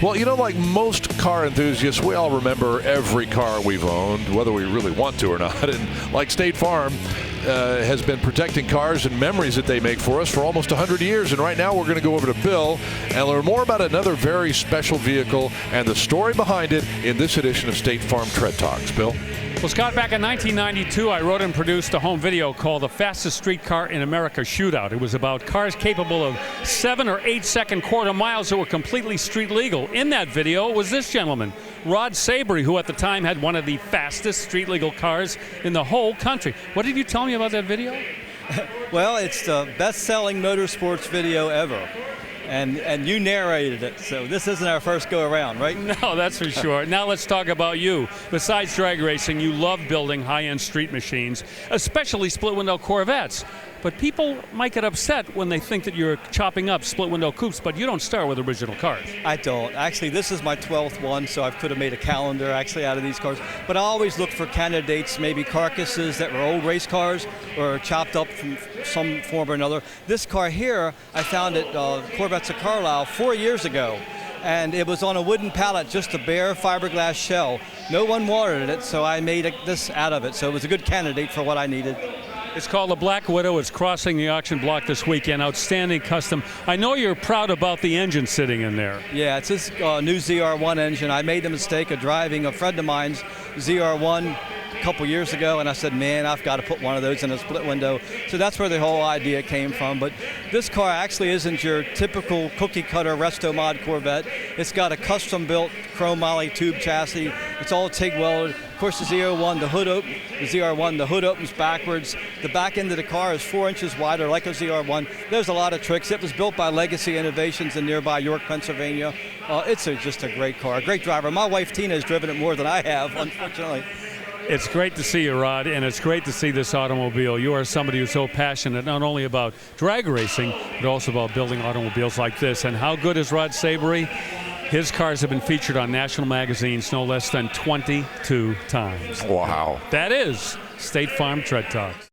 Well, like most car enthusiasts, we all remember every car we've owned, whether we really want to or not. And like State Farm has been protecting cars and memories that they make for us for almost 100 years. And right now we're going to go over to Bill and learn more about another very special vehicle and the story behind it in this edition of State Farm Tread Talks. Bill? Well, Scott, back in 1992, I wrote and produced a home video called The Fastest Street Car in America Shootout. It was about cars capable of 7 or 8 second quarter miles that were completely street legal. In that video was this gentleman, Rod Sabry, who at the time had one of the fastest street legal cars in the whole country. What did you tell me about that video? Well, it's the best-selling motorsports video ever. And you narrated it, so this isn't our first go-around, right? No, that's for sure. Now let's talk about you. Besides drag racing, you love building high-end street machines, especially split-window Corvettes. But people might get upset when they think that you're chopping up split-window coupes, but you don't start with original cars. I don't. Actually, this is my 12th one, so I could have made a calendar actually out of these cars. But I always look for candidates, maybe carcasses that were old race cars or chopped up from some form or another. This car here, I found at Corvettes of Carlisle 4 years ago. And it was on a wooden pallet, just a bare fiberglass shell. No one wanted it, so I made this out of it. So it was a good candidate for what I needed. It's called the Black Widow. It's crossing the auction block this weekend. Outstanding custom. I know you're proud about the engine sitting in there. Yeah, it's this new ZR1 engine. I made the mistake of driving a friend of mine's ZR1 a couple years ago, and I said, man, I've got to put one of those in a split window. So that's where the whole idea came from. But this car actually isn't your typical cookie cutter resto mod Corvette. It's got a custom built chrome moly tube chassis. It's all TIG welded. Of course, the ZR1, the hood opens backwards. The back end of the car is 4 inches wider, like a ZR1. There's a lot of tricks. It was built by Legacy Innovations in nearby York, Pennsylvania. It's just a great car, a great driver. My wife Tina has driven it more than I have, unfortunately. It's great to see you, Rod, and it's great to see this automobile. You are somebody who's so passionate not only about drag racing, but also about building automobiles like this. And how good is Rod Sabry? His cars have been featured on national magazines no less than 22 times. Wow. That is State Farm Tread Talks.